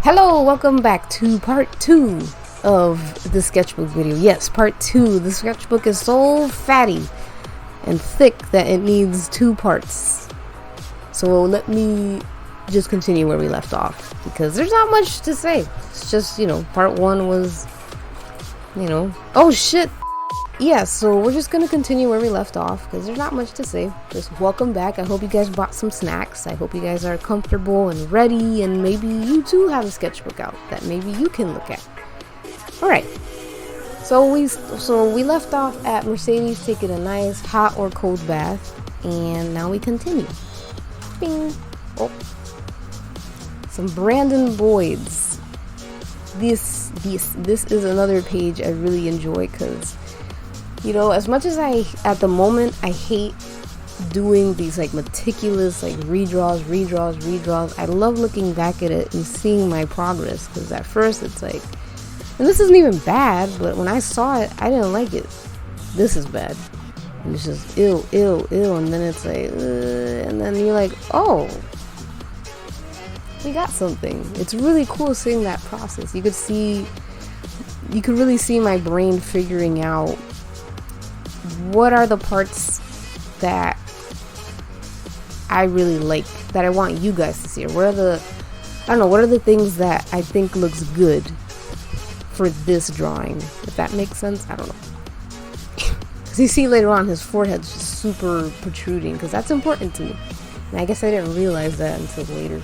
Hello, welcome back to part 2 of the sketchbook video. Yes, part 2. The sketchbook is so fatty and thick that it needs 2 parts. So let me just continue where we left off, because there's not much to say. It's just, part 1 was, oh shit. Yeah, so we're just gonna continue where we left off, because there's not much to say. Just welcome back. I hope you guys bought some snacks. I hope you guys are comfortable and ready, and maybe you too have a sketchbook out that maybe you can look at. Alright, so we left off at Mercedes taking a nice hot or cold bath, and now we continue. Bing. Oh, some Brandon Boyd's. This is another page I really enjoy, because as much as at the moment I hate doing these meticulous redraws, I love looking back at it and seeing my progress, because at first it's and this isn't even bad, but when I saw it I didn't like it. This is bad, and it's just ew, and then it's and then you're like, oh, we got something. It's really cool seeing that process. You could really see my brain figuring out what are the parts that I really like, that I want you guys to see, or what are the things that I think looks good for this drawing, if that makes sense. I don't know. Because you see later on his forehead's just super protruding, because that's important to me, and I guess I didn't realize that until later.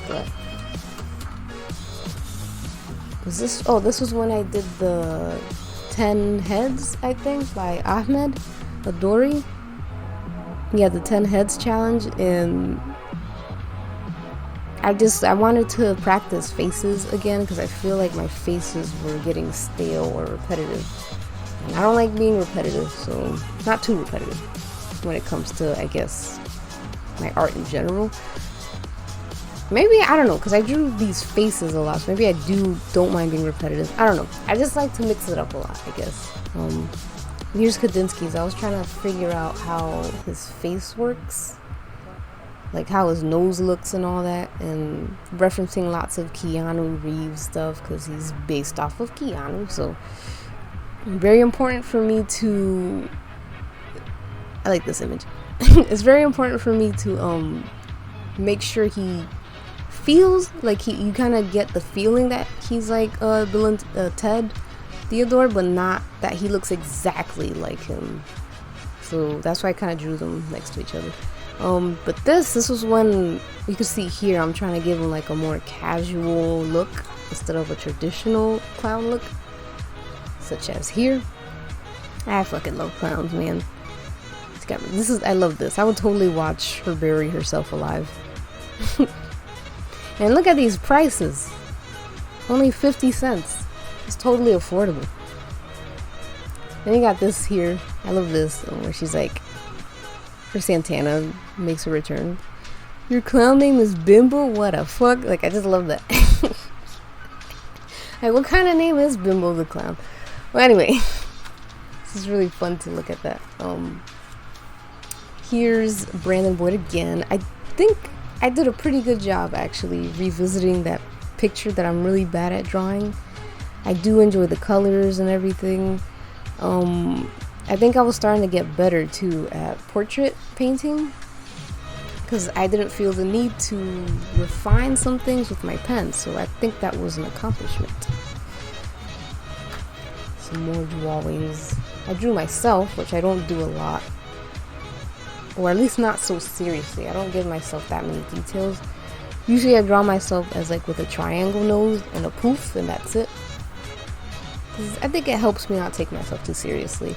But this was when I did the 10 heads, I think, by Ahmed Adori. Yeah, the 10 heads challenge, and I wanted to practice faces again, because I feel like my faces were getting stale or repetitive, and I don't like being repetitive, so not too repetitive when it comes to, I guess, my art in general. Maybe, I don't know, because I drew these faces a lot, so maybe I don't mind being repetitive. I don't know. I just like to mix it up a lot, I guess. Here's Kandinsky's. I was trying to figure out how his face works, like how his nose looks and all that, and referencing lots of Keanu Reeves stuff, because he's based off of Keanu, so very important for me to... I like this image. It's very important for me to make sure he feels like you kind of get the feeling that he's like Bill and Ted Theodore, but not that he looks exactly like him. So that's why I kind of drew them next to each other. But this was when you can see here I'm trying to give him a more casual look instead of a traditional clown look, such as here. I fucking love clowns, man. I love this. I would totally watch her bury herself alive. And look at these prices. Only 50 cents. It's totally affordable. Then you got this here. I love this, where she's her Santana makes a return. Your clown name is Bimbo? What a fuck? I just love that. What kind of name is Bimbo the clown? Well, anyway. This is really fun to look at that. Here's Brandon Boyd again. I think I did a pretty good job actually revisiting that picture that I'm really bad at drawing. I do enjoy the colors and everything. I think I was starting to get better too at portrait painting, because I didn't feel the need to refine some things with my pen, so I think that was an accomplishment. Some more drawings. I drew myself, which I don't do a lot. Or at least not so seriously. I don't give myself that many details. Usually I draw myself as with a triangle nose and a poof, and that's it. 'Cause I think it helps me not take myself too seriously.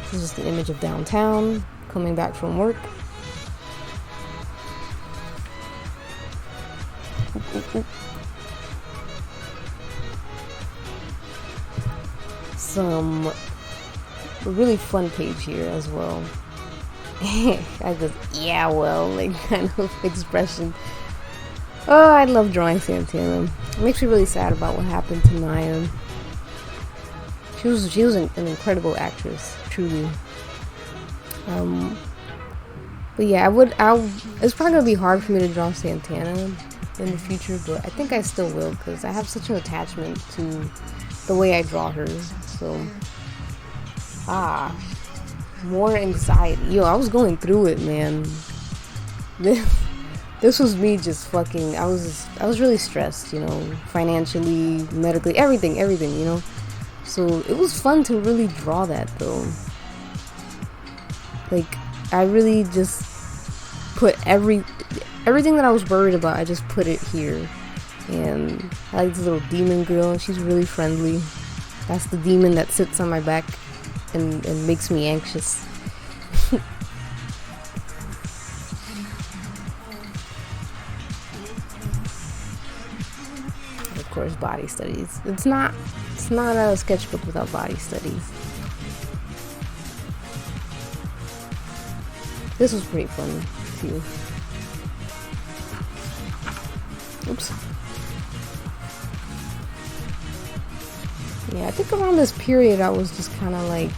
This is just an image of downtown, coming back from work. Some really fun page here as well. I just, yeah, well, kind of expression. Oh, I love drawing Santana. It makes me really sad about what happened to Maya. She was an incredible actress, truly. But yeah, it's probably gonna be hard for me to draw Santana, in the future, but I think I still will because I have such an attachment to the way I draw her. So, more anxiety. Yo, I was going through it, man. This was me just fucking. I was really stressed, you know, financially, medically, everything, you know. So it was fun to really draw that though. Like, I really just put everything that I was worried about, I just put it here. And I like this little demon girl. She's really friendly. That's the demon that sits on my back and makes me anxious. Of course, body studies. It's not a sketchbook without body studies. This was pretty fun too. Oops. Yeah, I think around this period I was just kind of like,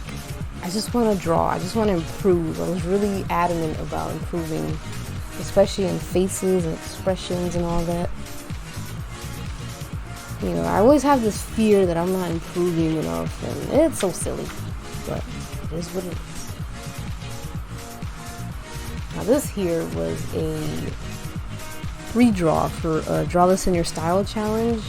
I just want to draw. I just want to improve. I was really adamant about improving, especially in faces and expressions and all that. You know, I always have this fear that I'm not improving enough, and it's so silly, but it is what it is. Now this here was a redraw for Draw This in Your Style challenge.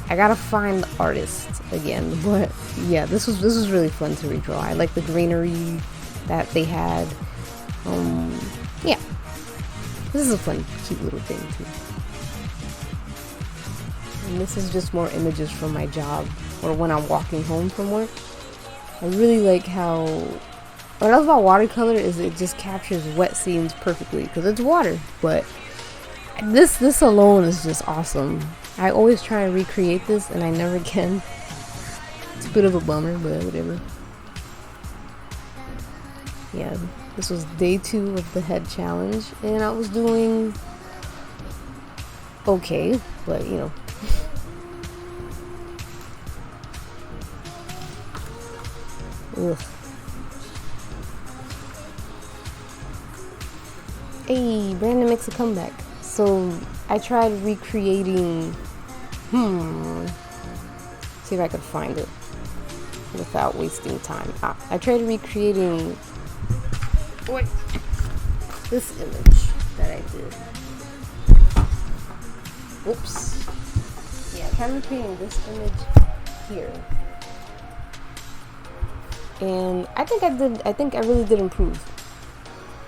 I gotta find the artist again, but yeah, this was really fun to redraw. I like the greenery that they had. Yeah, this is a fun, cute little thing too. And this is just more images from my job or when I'm walking home from work. I really like how, what I love about watercolor is it just captures wet scenes perfectly because it's water, but this alone is just awesome. I always try to recreate this and I never can. It's a bit of a bummer, but whatever. Yeah, this was day 2 of the head challenge and I was doing okay, but you know. Ugh. Hey, Brandon makes a comeback. So I tried recreating, see if I could find it without wasting time. I tried recreating this image that I did. Oops. Yeah, I tried recreating this image here. And I think I really did improve.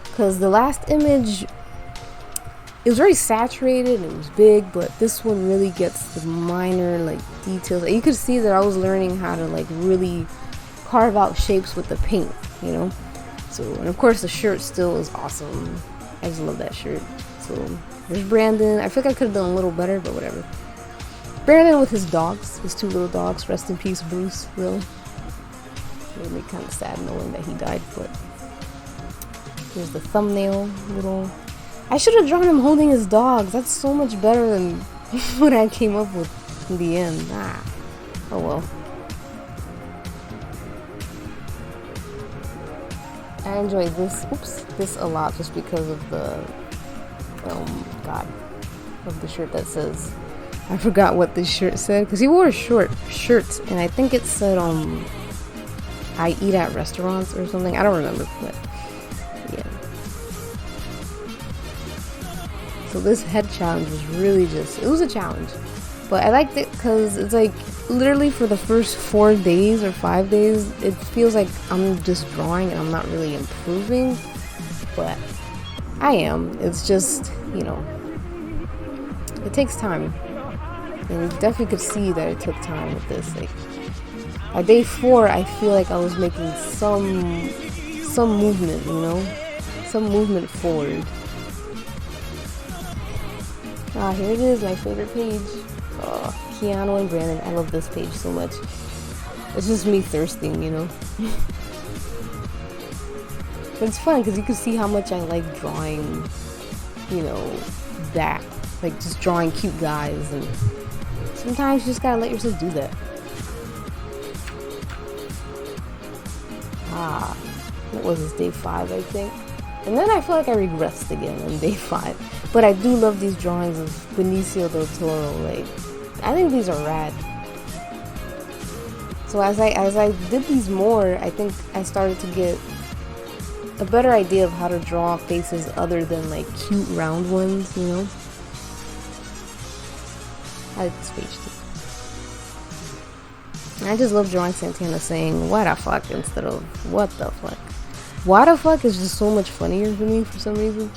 Because the last image, it was very saturated and it was big, but this one really gets the minor like details. You could see that I was learning how to like really carve out shapes with the paint, you know. So, and of course the shirt still is awesome. I just love that shirt. So there's Brandon. I feel like I could have done a little better, but whatever. Brandon with his dogs, his 2 little dogs. Rest in peace, Bruce. Will. Made me kind of sad knowing that he died, but here's the thumbnail. Little. I should have drawn him holding his dogs. That's so much better than what I came up with in the end. Oh well. I enjoy this a lot just because of the of the shirt that says, I forgot what this shirt said because he wore a short shirt and I think it said I eat at restaurants or something. I don't remember, but yeah. So this head challenge was really it was a challenge. But I liked it because it's like literally for the first 4 days or 5 days, it feels like I'm just drawing and I'm not really improving. But I am. It's just, you know, it takes time. And you definitely could see that it took time with this. Like, by day 4, I feel like I was making some movement, you know? Some movement forward. Here it is, my favorite page. Oh, Keanu and Brandon. I love this page so much. It's just me thirsting, you know? But it's fun because you can see how much I like drawing, you know, that. Like just drawing cute guys, and sometimes you just gotta let yourself do that. What was this, day 5, I think? And then I feel like I regressed again on day 5. But I do love these drawings of Benicio del Toro. Like, I think these are rad. So as I did these more, I think I started to get a better idea of how to draw faces other than like cute round ones, you know? I like this page too. And I just love drawing Santana saying what the fuck instead of what the fuck. What the fuck is just so much funnier for me for some reason.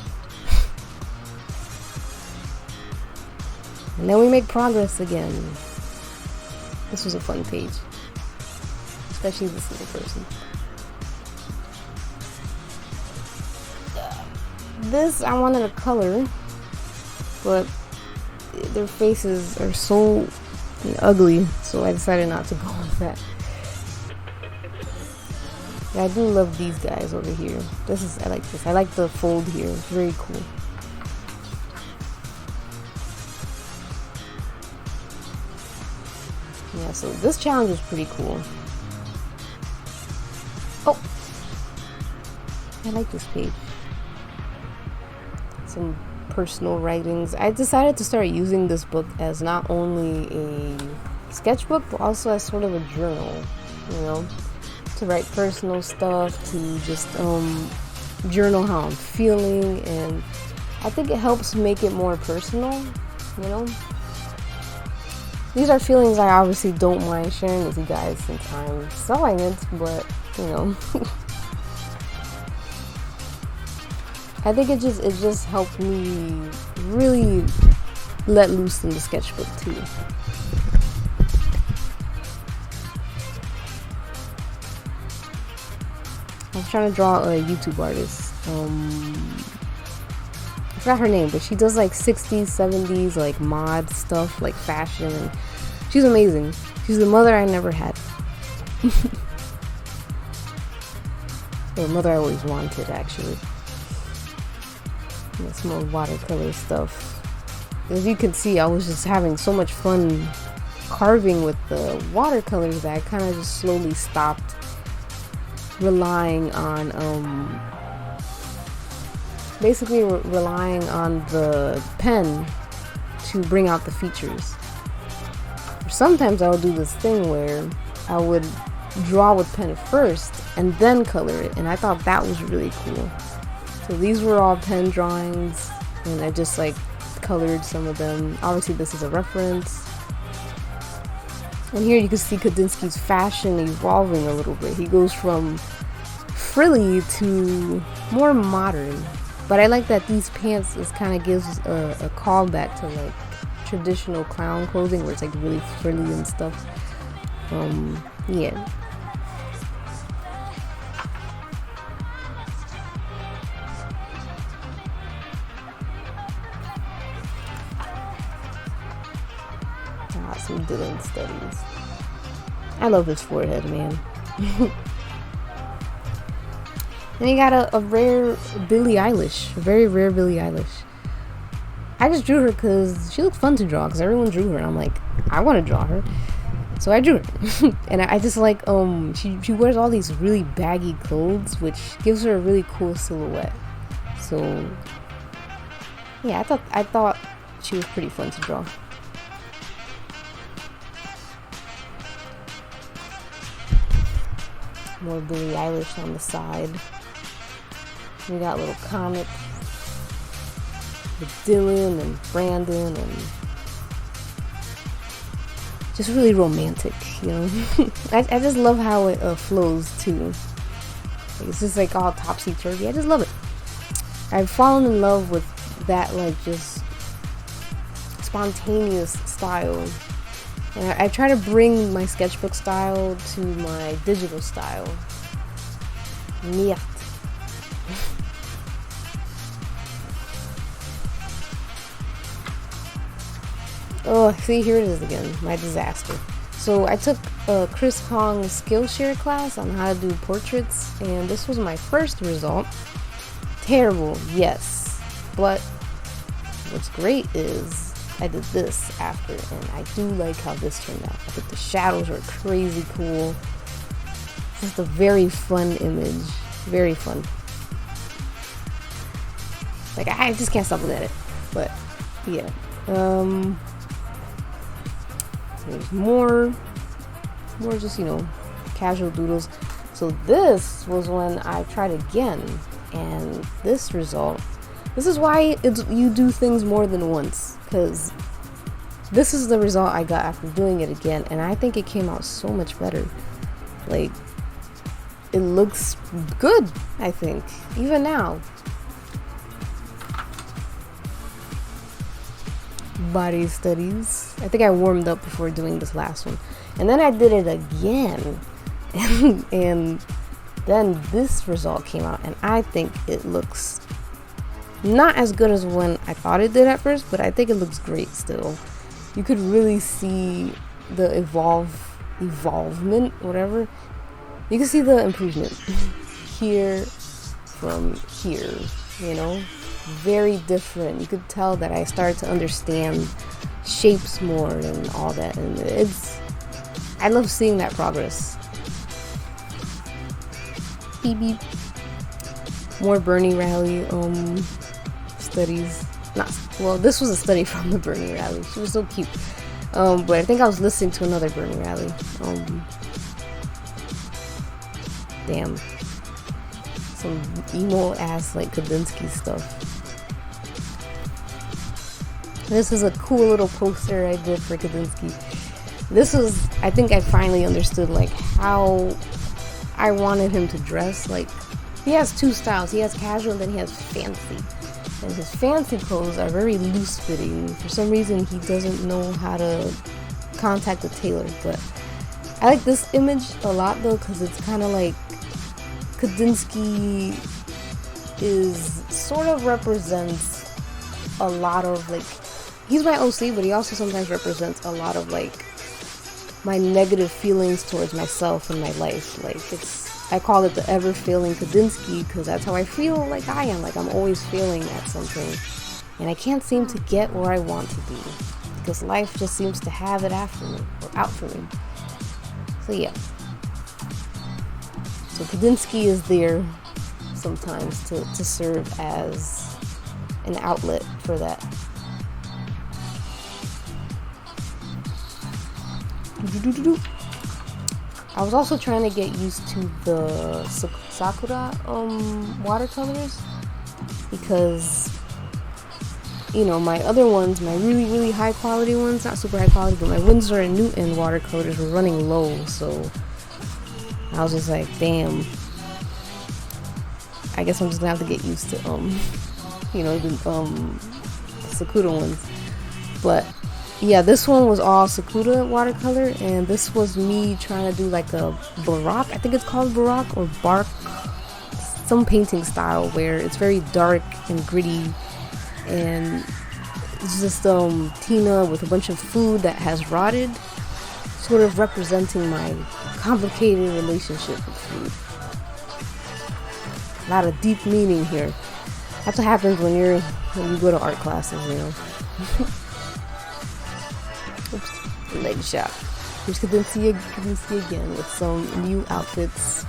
And then we make progress again. This was a fun page. Especially this little person. This I wanted a color, but their faces are so ugly, so I decided not to go with that. Yeah, I do love these guys over here. I like this. I like the fold here. It's very cool. Yeah, so this challenge was pretty cool. Oh! I like this page. Some personal writings. I decided to start using this book as not only a sketchbook, but also as sort of a journal, you know? To write personal stuff, to just journal how I'm feeling, and I think it helps make it more personal, you know? These are feelings I obviously don't mind sharing with you guys since I'm selling it, but, you know. I think it just helped me really let loose in the sketchbook too. I was trying to draw a YouTube artist. I forgot her name, but she does like 60s, 70s, like mod stuff, like fashion, and she's amazing. She's the mother I never had. Or mother I always wanted, actually. And some more watercolor stuff. As you can see, I was just having so much fun carving with the watercolors that I kind of just slowly stopped relying on basically relying on the pen to bring out the features. Sometimes I would do this thing where I would draw with pen first and then color it, and I thought that was really cool. So these were all pen drawings, and I just like colored some of them. Obviously this is a reference. And here you can see Kandinsky's fashion evolving a little bit. He goes from frilly to more modern. But I like that these pants kind of gives a callback to like traditional clown clothing where it's like really frilly and stuff. Yeah. Some Dylan studies. I love his forehead, man. And he got a rare Billie Eilish, a very rare Billie Eilish. I just drew her because she looked fun to draw, because everyone drew her, and I'm like, I want to draw her. So I drew her. And I just like, she wears all these really baggy clothes, which gives her a really cool silhouette. So, yeah, I thought she was pretty fun to draw. More Billie Eilish on the side. We got little comic with Dylan and Brandon, and just really romantic, you know. I just love how it flows too. Like, it's just like all topsy-turvy. I just love it. I've fallen in love with that, like, just spontaneous style. And I try to bring my sketchbook style to my digital style. Merde. Oh, see, here it is again. My disaster. So I took Chris Hong's Skillshare class on how to do portraits, and this was my first result. Terrible, yes. But what's great is I did this after, and I do like how this turned out. I think the shadows are crazy cool. It's just a very fun image. Very fun. Like, I just can't stop looking at it. But yeah, there's more just, you know, casual doodles. So this was when I tried again, and this result, this is why you do things more than once, because this is the result I got after doing it again, and I think it came out so much better. Like, it looks good, I think, even now. Body studies. I think I warmed up before doing this last one, and then I did it again, and then this result came out, and I think it looks not as good as when I thought it did at first, but I think it looks great still. You could really see the evolvement, whatever. You can see the improvement here from here, you know, very different. You could tell that I started to understand shapes more and all that, and I love seeing that progress. Beep beep. More Bernie rally studies. This was a study from the Bernie rally. She was so cute. But I think I was listening to another Bernie rally. Damn. Some emo ass like Kandinsky stuff. This is a cool little poster I did for Kandinsky. This was, I think I finally understood like how I wanted him to dress. Like, he has two styles. He has casual and then he has fancy. And his fancy clothes are very loose fitting. For some reason he doesn't know how to contact a tailor. But I like this image a lot though, because it's kind of like Kandinsky sort of represents a lot of like, he's my OC, but he also sometimes represents a lot of like my negative feelings towards myself and my life. Like, I call it the ever failing Kandinsky, because that's how I feel like I am. Like, I'm always failing at something and I can't seem to get where I want to be, because life just seems to have it after me, or out for me. So yeah. So Kandinsky is there sometimes to serve as an outlet for that. I was also trying to get used to the Sakura watercolors, because, you know, my other ones, my really, really high quality ones, not super high quality, but my Winsor & Newton watercolors were running low, so I was just like, damn, I guess I'm just gonna have to get used to, you know, the Sakura ones. But yeah, this one was all Sakura watercolor, and this was me trying to do like a Baroque, I think it's called Baroque or Bark, some painting style where it's very dark and gritty, and it's just Tina with a bunch of food that has rotted, sort of representing my complicated relationship with food. A lot of deep meaning here. That's what happens when you go to art classes, you know. Oops, leg shot. Here's Kandinsky again with some new outfits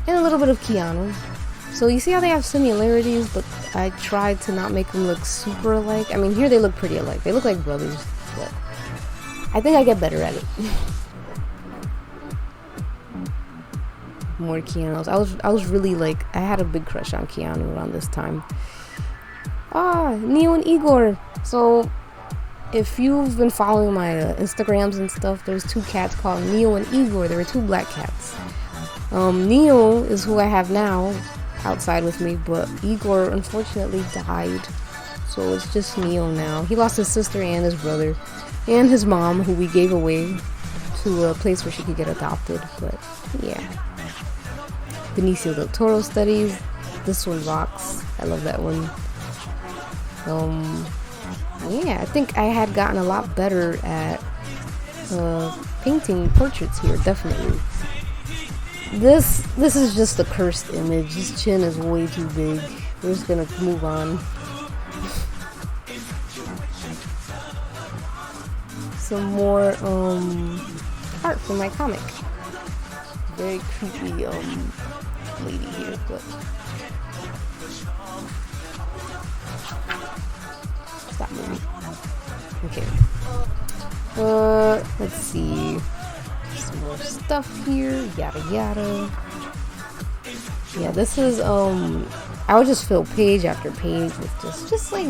and a little bit of Keanu. So you see how they have similarities, but I tried to not make them look super alike. I mean, here they look pretty alike. They look like brothers, but I think I get better at it. More Keanu's. I was really like, I had a big crush on Keanu around this time. Neo and Igor. So if you've been following my Instagrams and stuff, there's two cats called Neo and Igor. There were two black cats. Neo is who I have now outside with me, but Igor unfortunately died, so it's just Neo now. He lost his sister and his brother and his mom, who we gave away to a place where she could get adopted. But yeah, Benicio del Toro studies. This one rocks. I love that one. Yeah, I think I had gotten a lot better at painting portraits here, definitely. This is just a cursed image. His chin is way too big. We're just gonna move on. Some more art from my comic. Very creepy lady here, but Stop moving. Okay. Let's see. Some more stuff here. Yada yada. Yeah, this is I would just fill page after page with just like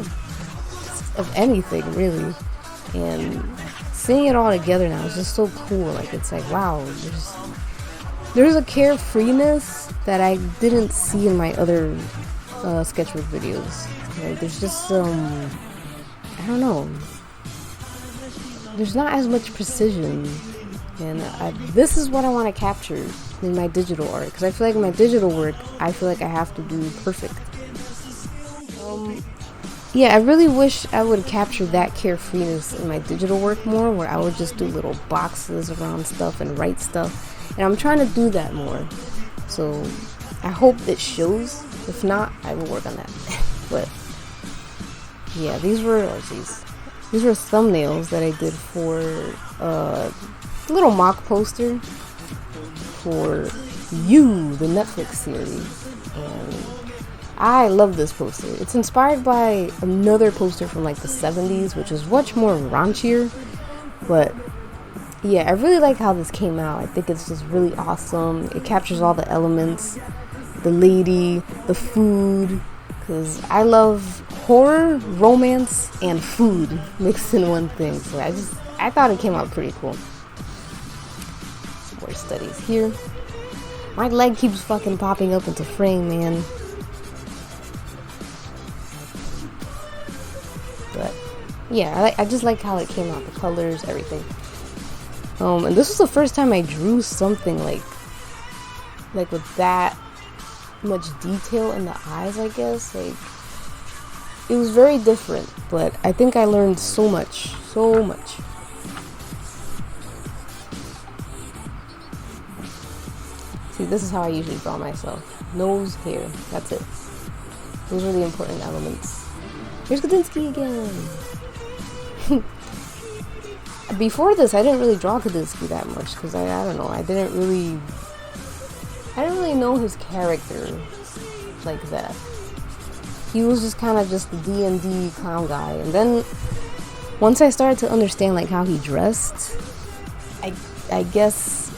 of anything really, and seeing it all together now is just so cool. Like it's like wow, there's a carefreeness that I didn't see in my other sketchbook videos. Like there's just I don't know. There's not as much precision, and this is what I want to capture in my digital art, because I feel like in my digital work, I feel like I have to do perfect. Yeah, I really wish I would capture that carefreeness in my digital work more, where I would just do little boxes around stuff and write stuff, and I'm trying to do that more. So I hope it shows. If not, I will work on that. But yeah, these were thumbnails that I did for a little mock poster for You, the Netflix series. And I love this poster. It's inspired by another poster from like the 70s, which is much more raunchier. But yeah, I really like how this came out. I think it's just really awesome. It captures all the elements, the lady, the food, because I love horror, romance, and food mixed in one thing. So I thought it came out pretty cool. Some more studies here. My leg keeps fucking popping up into frame, man. But yeah, I just like how it came out, the colors, everything. And this was the first time I drew something like with that much detail in the eyes, I guess. Like, it was very different, but I think I learned so much. See, this is how I usually draw myself. Nose, hair, that's it. Those are the important elements. Here's Kandinsky again. Before this, I didn't really draw Kandinsky that much, because I don't know, I didn't really know his character like that. He was just kind of just the D&D clown guy, and then once I started to understand like how he dressed, I guess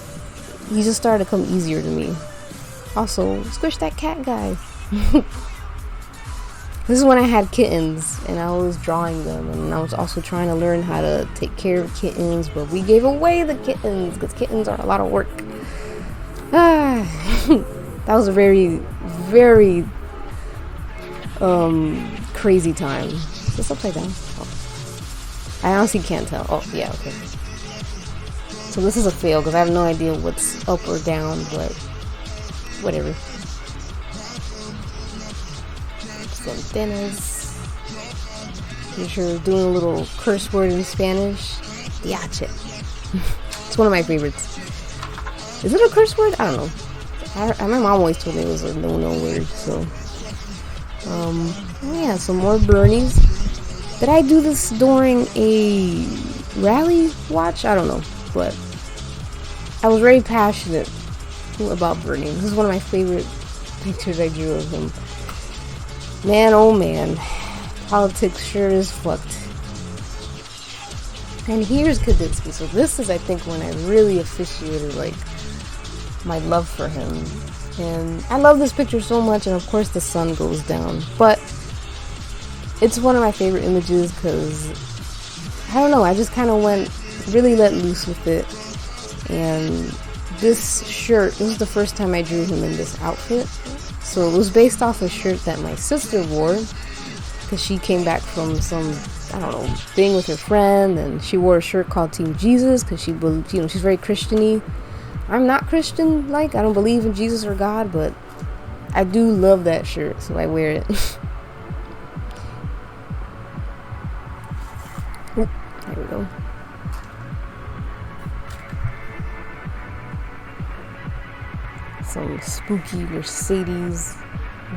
he just started to come easier to me. Also, squish that cat guy. This is when I had kittens and I was drawing them, and I was also trying to learn how to take care of kittens, but we gave away the kittens because kittens are a lot of work. That was a very, very crazy time. Is this upside down? Oh. I honestly can't tell. Oh, yeah, okay. So this is a fail because I have no idea what's up or down, but whatever. Some antennas. Make sure we're doing a little curse word in Spanish. Diache. It's one of my favorites. Is it a curse word? I don't know. My mom always told me it was a no word, so. Yeah, some more Bernies. Did I do this during a rally watch? I don't know, but I was very passionate about Bernie. This is one of my favorite pictures I drew of him. Man, oh man, politics sure is fucked. And here's Kandinsky. So this is, I think, when I really officiated like my love for him. And I love this picture so much, and of course the sun goes down, but it's one of my favorite images because I don't know, I just kind of really let loose with it. And this shirt, this was the first time I drew him in this outfit, so it was based off a shirt that my sister wore because she came back from some, I don't know, thing with her friend, and she wore a shirt called Team Jesus because she believed, you know, she's very Christian-y. I'm not Christian, like, I don't believe in Jesus or God, but I do love that shirt, so I wear it. Oop, there we go. Some spooky Mercedes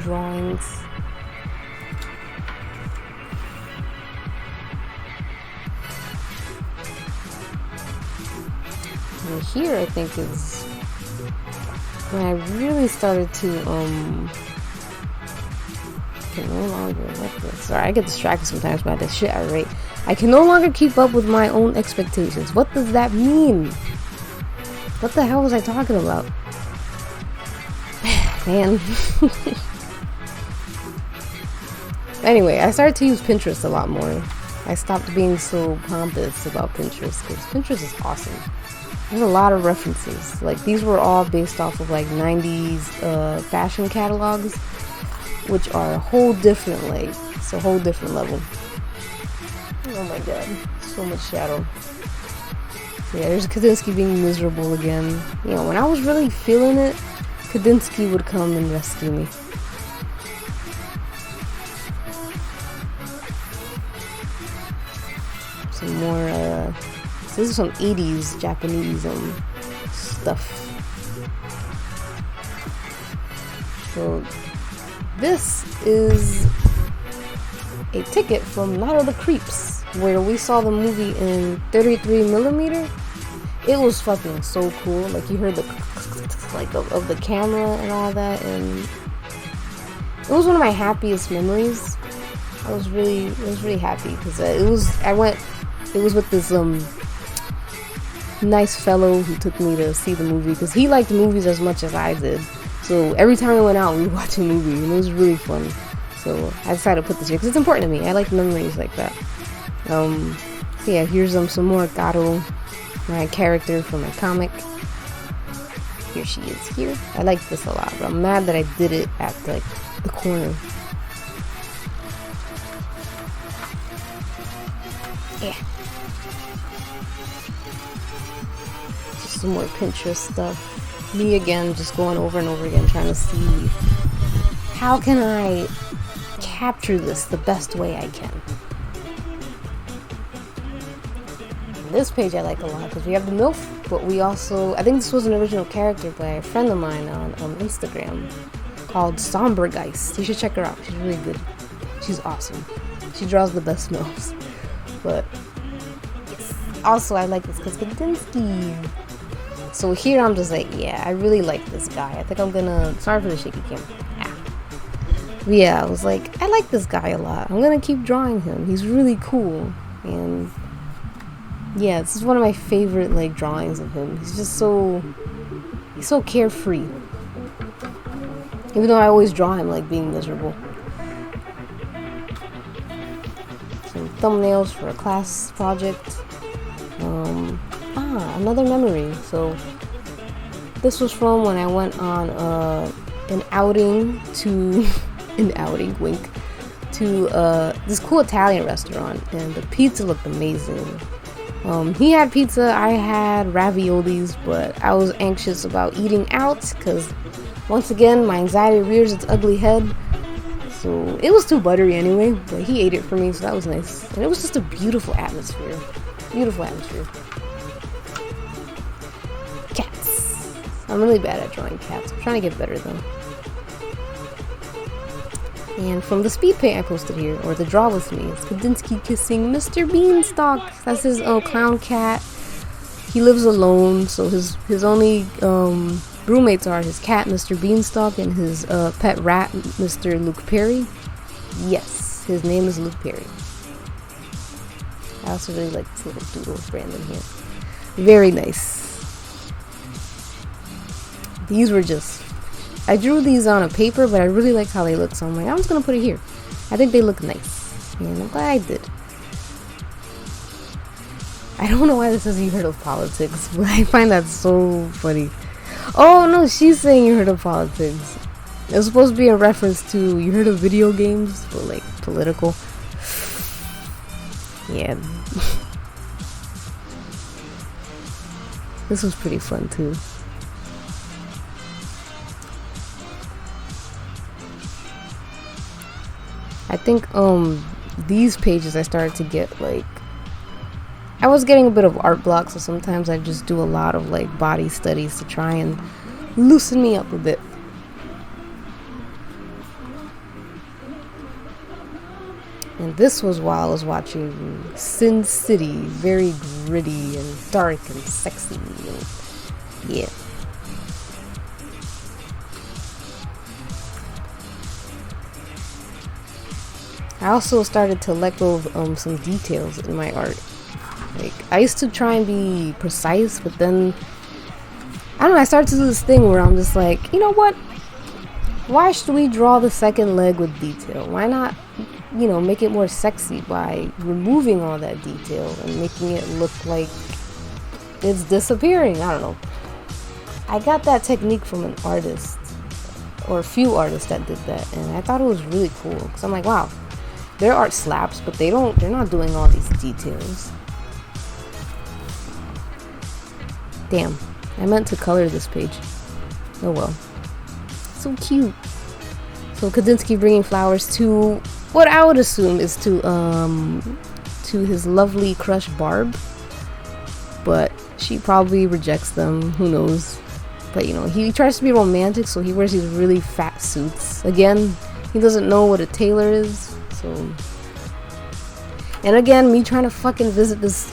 drawings. And here I think is when I really started to can no longer, sorry, I get distracted sometimes by the shit I write. I can no longer keep up with my own expectations. What does that mean? What the hell was I talking about? Man. Anyway, I started to use Pinterest a lot more. I stopped being so pompous about Pinterest because Pinterest is awesome. There's a lot of references. Like, these were all based off of like 90s fashion catalogs, which are a whole different, like, it's a whole different level. Oh my god, so much shadow. So yeah, there's Kandinsky being miserable again. You know, when I was really feeling it, Kandinsky would come and rescue me. Some more, this is some 80s Japanese stuff. So this is a ticket from Night of the Creeps, where we saw the movie in 33mm. It was fucking so cool. Like, you heard the like of the camera and all that, and it was one of my happiest memories. I was really happy because it was with this nice fellow who took me to see the movie because he liked movies as much as I did. So every time we went out, we would watch a movie, and it was really fun. So I decided to put this here because it's important to me. I like memories like that. So yeah, here's some more Gato, my character from my comic. Here she is here. I like this a lot, but I'm mad that I did it at like the corner. Yeah. Just some more Pinterest stuff. Me again, just going over and over again, trying to see how can I capture this the best way I can. This page I like a lot because we have the MILF, but we also, I think this was an original character by a friend of mine on Instagram called Sombergeist. You should check her out. She's really good. She's awesome. She draws the best MILFs. But yes. Also, I like this because Kandinsky. So here I'm just like, yeah, I really like this guy. I think I'm gonna, sorry for the shaky camera. But yeah, I was like, I like this guy a lot. I'm gonna keep drawing him. He's really cool. And yeah, this is one of my favorite like drawings of him. He's just he's so carefree. Even though I always draw him like being miserable. Some thumbnails for a class project. Another memory. So this was from when I went on an outing to wink, to this cool Italian restaurant, and the pizza looked amazing. He had pizza, I had raviolis, but I was anxious about eating out because once again my anxiety rears its ugly head. So it was too buttery anyway, but he ate it for me, so that was nice. And it was just a beautiful atmosphere. Beautiful atmosphere. Cats. I'm really bad at drawing cats. I'm trying to get better though. And from the speed paint I posted here, or the draw with me, it's Kandinsky kissing Mr. Beanstalk. That's his clown cat. He lives alone, so his only roommates are his cat, Mr. Beanstalk, and his pet rat, Mr. Luke Perry. Yes, his name is Luke Perry. I also really like this little doodle Brandon here. Very nice. These were just, I drew these on a paper, but I really like how they look, so I'm like, I'm just gonna put it here. I think they look nice, and I'm glad I did. I don't know why this says you heard of politics, but I find that so funny. Oh no, she's saying you heard of politics. It's supposed to be a reference to you heard of video games, but like political. Yeah. This was pretty fun too. I think these pages I started to get like, I was getting a bit of art block, so sometimes I just do a lot of like body studies to try and loosen me up a bit. And this was while I was watching Sin City, very gritty and dark and sexy, and yeah. I also started to let go of some details in my art. Like, I used to try and be precise, but then I don't know, I started to do this thing where I'm just like, you know what? Why should we draw the second leg with detail? Why not, you know, make it more sexy by removing all that detail and making it look like it's disappearing? I don't know. I got that technique from an artist, or a few artists that did that, and I thought it was really cool, because I'm like, wow, their art slaps, but they're not doing all these details. Damn, I meant to color this page. Oh well. So cute. So Kandinsky bringing flowers to what I would assume is to his lovely crush Barb, but she probably rejects them. Who knows? But you know, he tries to be romantic, so he wears these really fat suits. Again, he doesn't know what a tailor is. So, and again, me trying to fucking visit this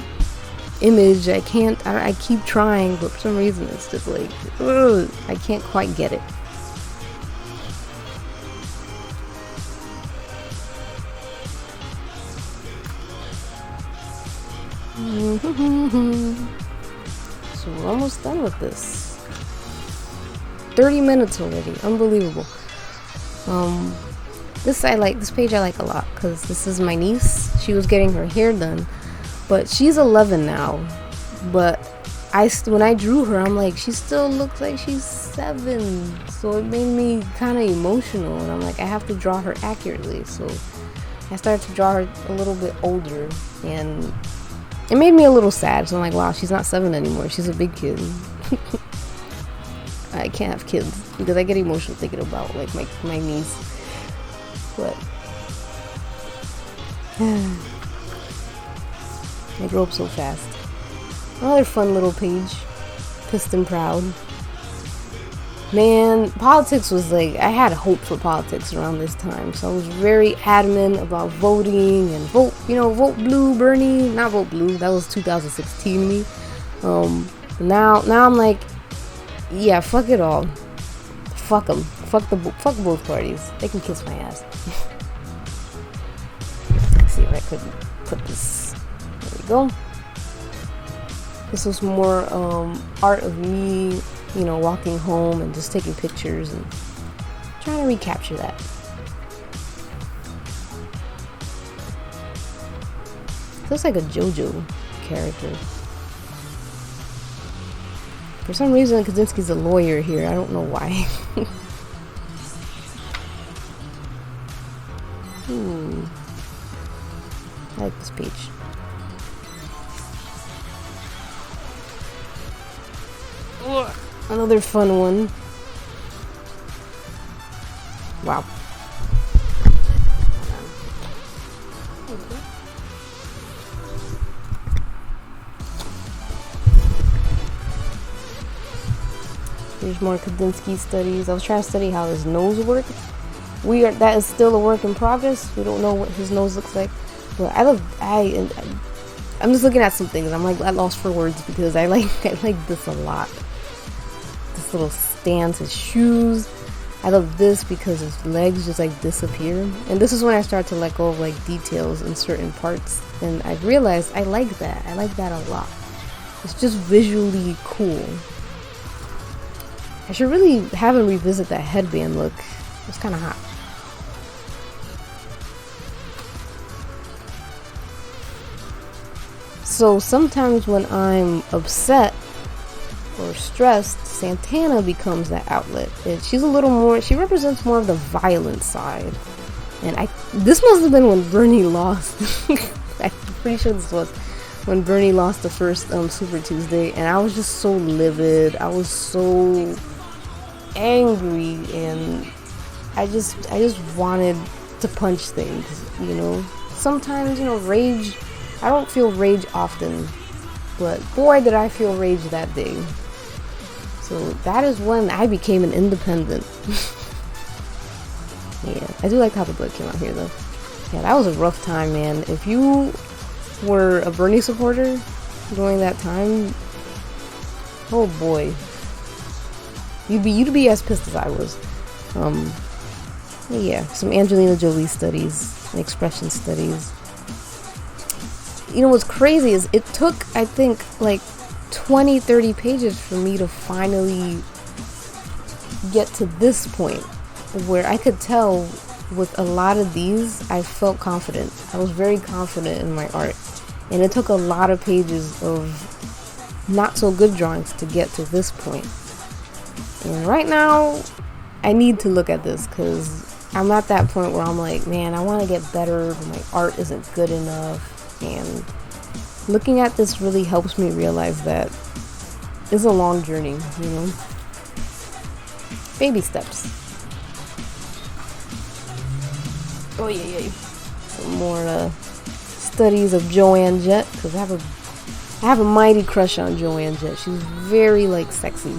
image, I can't. I keep trying, but for some reason it's just like, ugh, I can't quite get it. So we're almost done with this. 30 minutes already, unbelievable. This page I like a lot, because this is my niece. She was getting her hair done, but she's 11 now. But when I drew her, I'm like, she still looks like she's 7. So it made me kind of emotional, and I'm like, I have to draw her accurately. So I started to draw her a little bit older, and it made me a little sad. So I'm like, wow, she's not 7 anymore. She's a big kid. I can't have kids because I get emotional thinking about like my niece. But they grow up so fast. Another fun little page. Piston proud. Man, politics was like, I had hope for politics around this time, so I was very adamant about voting and vote blue, Bernie. Not vote blue, that was 2016 me. Now I'm like, yeah, fuck it all. Fuck them. Fuck both parties. They can kiss my ass. Let's see if I could put this. There we go. This was more art of me, you know, walking home and just taking pictures and trying to recapture that. Looks like a JoJo character. For some reason, Kandinsky's a lawyer here. I don't know why. I like this page. Another fun one. Wow. There's more Kandinsky studies. I was trying to study how his nose worked. That is still a work in progress. We don't know what his nose looks like. But I'm just looking at some things. I'm like at lost for words because I like this a lot. This little stance, his shoes. I love this because his legs just like disappear. And this is when I start to let go of like details in certain parts. And I realized I like that. I like that a lot. It's just visually cool. I should really have him revisit that headband look. It's kind of hot. So sometimes when I'm upset or stressed, Santana becomes that outlet. She's a little more, she represents more of the violent side. And this must have been when Bernie lost. I'm pretty sure this was when Bernie lost the first Super Tuesday, and I was just so livid. I was so angry, and I just wanted to punch things, you know. Sometimes, you know, rage, I don't feel rage often, but boy did I feel rage that day. So that is when I became an independent. Yeah, I do like how the book came out here though. Yeah, that was a rough time, man. If you were a Bernie supporter during that time, oh boy, you'd be as pissed as I was. Yeah, some Angelina Jolie studies and expression studies. You know what's crazy is it took, I think, like 20-30 pages for me to finally get to this point where I could tell with a lot of these I felt confident. I was very confident in my art, and it took a lot of pages of not so good drawings to get to this point. And right now I need to look at this because I'm at that point where I'm like, man, I want to get better, but my art isn't good enough. And looking at this really helps me realize that it's a long journey, you know? Baby steps. Oh yeah. Some more studies of Joanne Jett, because I have a mighty crush on Joanne Jett. She's very like sexy.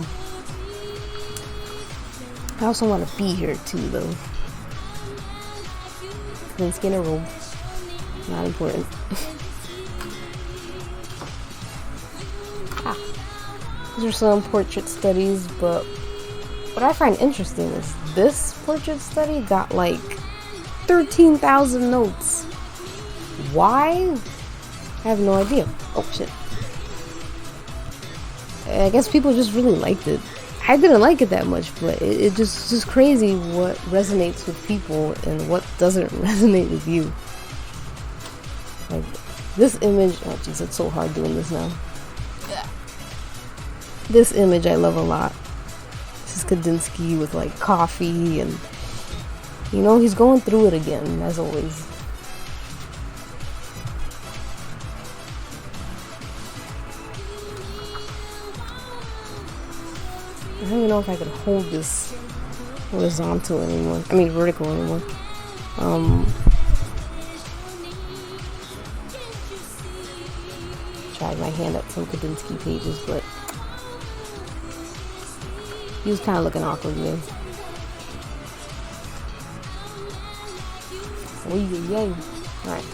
I also want to be here too, though. Clean skin or robe. Not important. These are some portrait studies, but what I find interesting is this portrait study got like 13,000 notes. Why? I have no idea. Oh shit. I guess people just really liked it. I didn't like it that much, but it's just crazy what resonates with people and what doesn't resonate with you. Like this image, oh jeez, it's so hard doing this now. This image I love a lot. This is Kandinsky with like coffee, and you know, he's going through it again, as always. I don't even know if I could hold this horizontal anymore. I mean vertical anymore. Tried my hand at some Kandinsky pages, but he was kind of looking awkward to me. Oh, yay. Alright.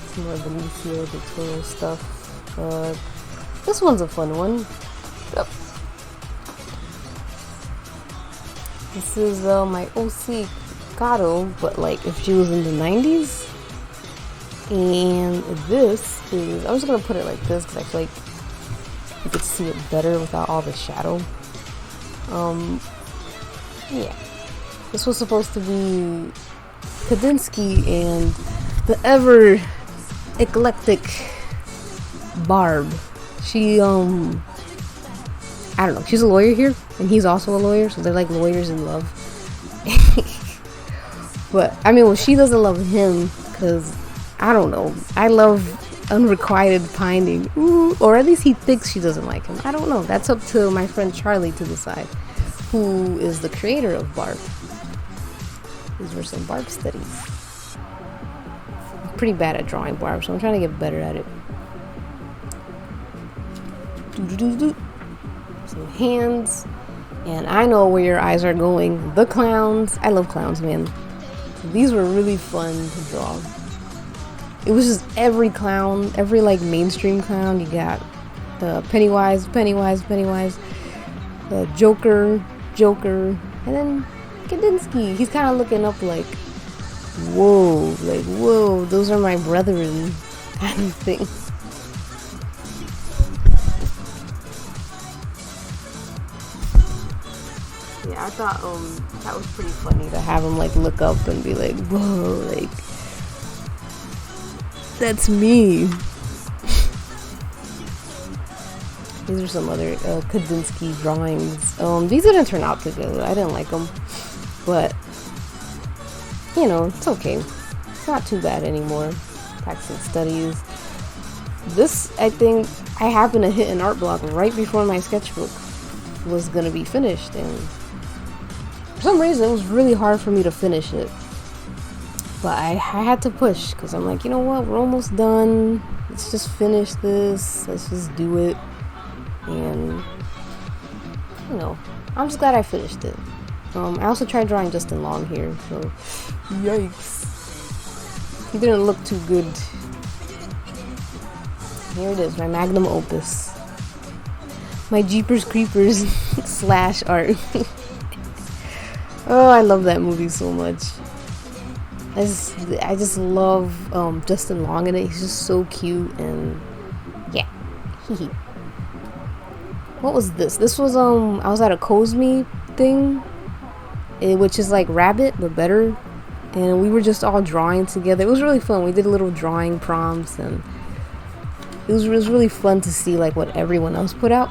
Some more Benicio del Toro stuff. This one's a fun one. Yep. This is my OC Gato, but like if she was in the 90s. And this is, I'm just gonna put it like this because I feel like you could see it better without all the shadow. Yeah, this was supposed to be Kandinsky and the ever eclectic Barb. She I don't know, she's a lawyer here and he's also a lawyer, so they're like lawyers in love. But I mean, well, she doesn't love him because I don't know, I love unrequited pining. Ooh, or at least he thinks she doesn't like him. I don't know, that's up to my friend Charlie to decide, who is the creator of Barb. These were some Barb studies. I'm pretty bad at drawing Barb, so I'm trying to get better at it. Some hands, and I know where your eyes are going. The clowns. I love clowns, man. So these were really fun to draw. It was just every clown, every like mainstream clown. You got the Pennywise, the Joker, and then Kandinsky. He's kind of looking up like, whoa, those are my brethren, kind of thing. Yeah, I thought that was pretty funny to have him like look up and be like, whoa, like that's me. These are some other Kandinsky drawings. These didn't turn out too good. I didn't like them, but you know, it's okay. It's not too bad anymore. Practicing studies. This, I think, I happened to hit an art block right before my sketchbook was gonna be finished, and for some reason it was really hard for me to finish it. But I had to push because I'm like, you know what, we're almost done. Let's just finish this. Let's just do it. And you know, I'm just glad I finished it. I also tried drawing Justin Long here, so yikes. He didn't look too good. Here it is, my magnum opus. My Jeepers Creepers slash art. Oh, I love that movie so much. I just love Justin Long in it. He's just so cute, and yeah. What was this? This was I was at a Cosme thing, which is like Rabbit but better, and we were just all drawing together. It was really fun. We did little drawing prompts, and it was really fun to see like what everyone else put out.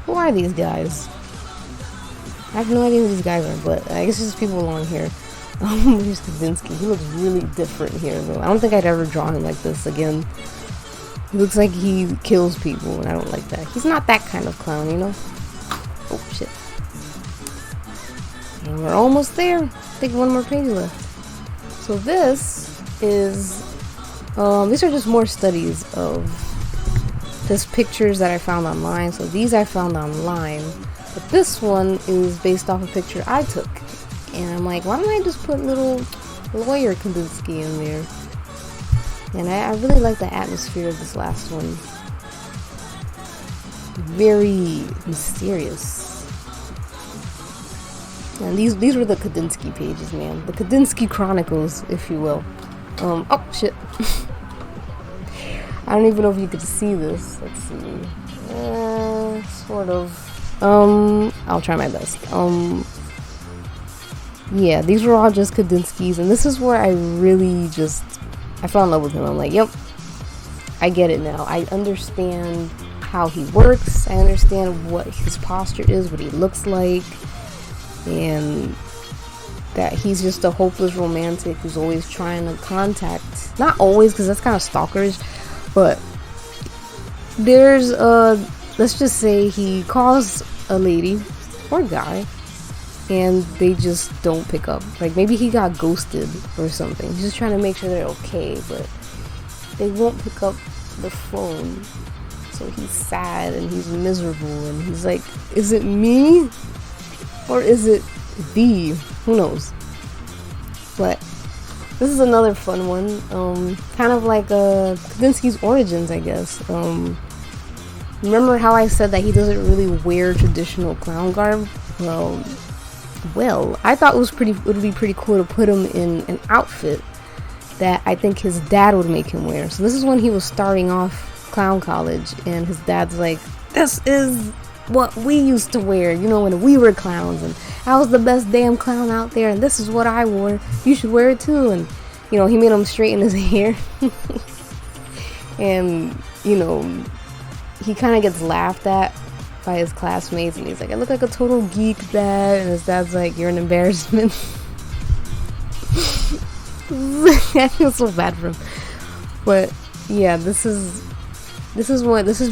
Who are these guys? I have no idea who these guys are, but I guess it's just people along here. Here's Kavinsky. He looks really different here, though. I don't think I'd ever draw him like this again. He looks like he kills people, and I don't like that. He's not that kind of clown, you know? Oh, shit. And we're almost there. I think one more page left. So this is... these are just more studies of just pictures that I found online. So these I found online. But this one is based off a picture I took. And I'm like, why don't I just put little lawyer Kandinsky in there? And I really like the atmosphere of this last one. Very mysterious. And these were the Kandinsky pages, man. The Kandinsky Chronicles, if you will. Oh, shit. I don't even know if you could see this. Let's see. Sort of. I'll try my best. Yeah, these were all just Kandinsky's, and this is where I fell in love with him. I'm like, yep, I get it now. I understand how he works. I understand what his posture is, what he looks like, and that he's just a hopeless romantic who's always trying to contact, not always, because that's kind of stalkerish, but there's let's just say he calls a lady or guy and they just don't pick up. Like maybe he got ghosted or something. He's just trying to make sure they're okay, but they won't pick up the phone. So he's sad and he's miserable and he's like, is it me or is it thee? Who knows? But this is another fun one. Kind of like Kandinsky's origins, I guess. Remember how I said that he doesn't really wear traditional clown garb? Well, I thought it would be pretty cool to put him in an outfit that I think his dad would make him wear. So this is when he was starting off clown college, and his dad's like, this is what we used to wear, you know, when we were clowns, and I was the best damn clown out there, and this is what I wore. You should wear it too. And you know, he made him straighten his hair. And you know, he kind of gets laughed at by his classmates, and he's like, I look like a total geek, dad. And his dad's like, you're an embarrassment. I feel so bad for him. But yeah, this is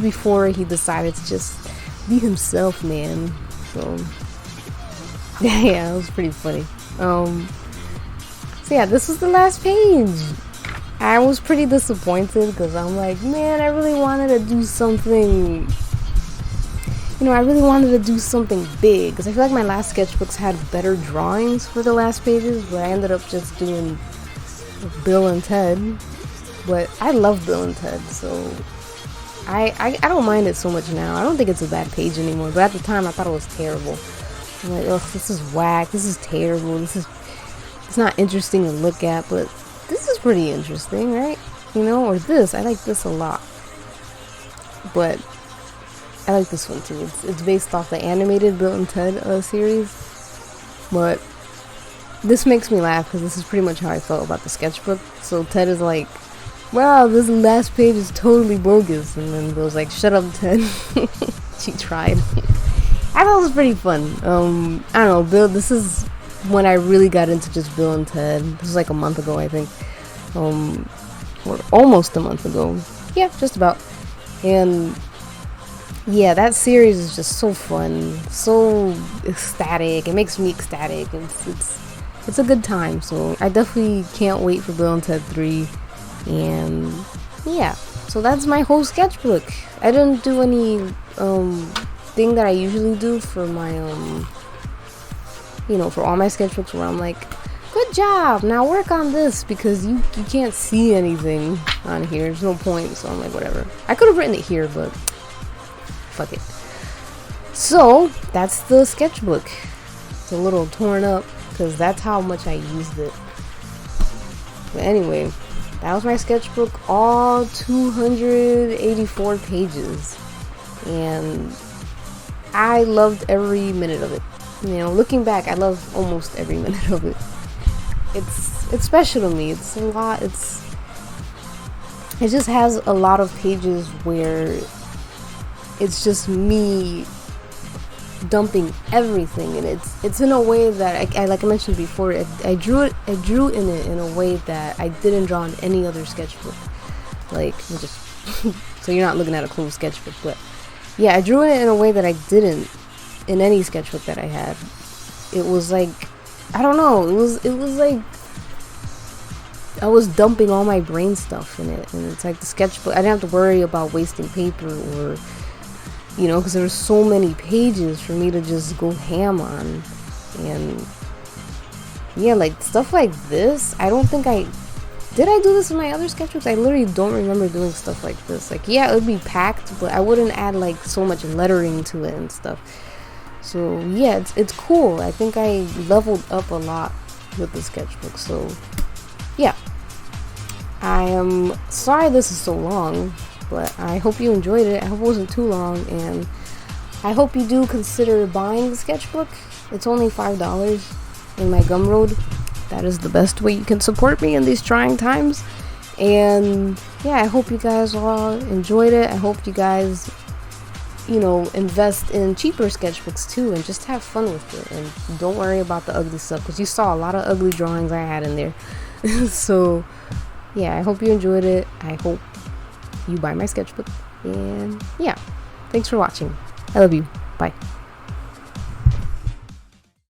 before he decided to just be himself, man. So yeah, it was pretty funny. So yeah, this was the last page. I was pretty disappointed because I'm like, man, I really wanted to do something, you know, I really wanted to do something big, because I feel like my last sketchbooks had better drawings for the last pages, but I ended up just doing Bill and Ted. But I love Bill and Ted, so I don't mind it so much now. I don't think it's a bad page anymore, but at the time I thought it was terrible. I'm like, ugh, this is whack, this is terrible, it's not interesting to look at, but this is pretty interesting, right? You know, or this, I like this a lot. But I like this one too. It's based off the animated Bill and Ted series. But this makes me laugh because this is pretty much how I felt about the sketchbook. So Ted is like, wow, this last page is totally bogus. And then Bill's like, shut up, Ted. She tried. I thought it was pretty fun. I don't know, Bill, this is when I really got into just Bill and Ted. This was like a month ago, I think. Or almost a month ago. Yeah, just about. And yeah, that series is just so fun, so ecstatic. It makes me ecstatic. It's a good time. So I definitely can't wait for Bill and Ted 3. And yeah, so that's my whole sketchbook. I didn't do any thing that I usually do for my you know, for all my sketchbooks, where I'm like, good job, now work on this, because you can't see anything on here. There's no point. So I'm like, whatever. I could have written it here, but fuck it. So that's the sketchbook. It's a little torn up because that's how much I used it. But anyway, that was my sketchbook, all 284 pages, and I loved every minute of it. You know, looking back, I love almost every minute of it. It's special to me. It's a lot. It just has a lot of pages where it's just me dumping everything, and it's in a way that I like I mentioned before, I drew in it in a way that I didn't draw in any other sketchbook. Like, just so you're not looking at a closed sketchbook, but yeah, I drew it in a way that I didn't in any sketchbook that I had. It was like, I don't know, it was like I was dumping all my brain stuff in it, and it's like the sketchbook, I didn't have to worry about wasting paper, or you know, because there were so many pages for me to just go ham on. And yeah, like stuff like this, I don't think did I do this in my other sketchbooks? I literally don't remember doing stuff like this. Like, yeah, it would be packed, but I wouldn't add like so much lettering to it and stuff. So yeah, it's cool. I think I leveled up a lot with the sketchbook. So yeah, I am sorry this is so long, but I hope you enjoyed it. I hope it wasn't too long, and I hope you do consider buying the sketchbook. It's only $5 in my Gumroad. That is the best way you can support me in these trying times. And yeah, I hope you guys all enjoyed it. I hope you guys, you know, invest in cheaper sketchbooks too, and just have fun with it, and don't worry about the ugly stuff, because you saw a lot of ugly drawings I had in there. So yeah, I hope you enjoyed it. I hope you buy my sketchbook, and yeah, thanks for watching. I love you. Bye.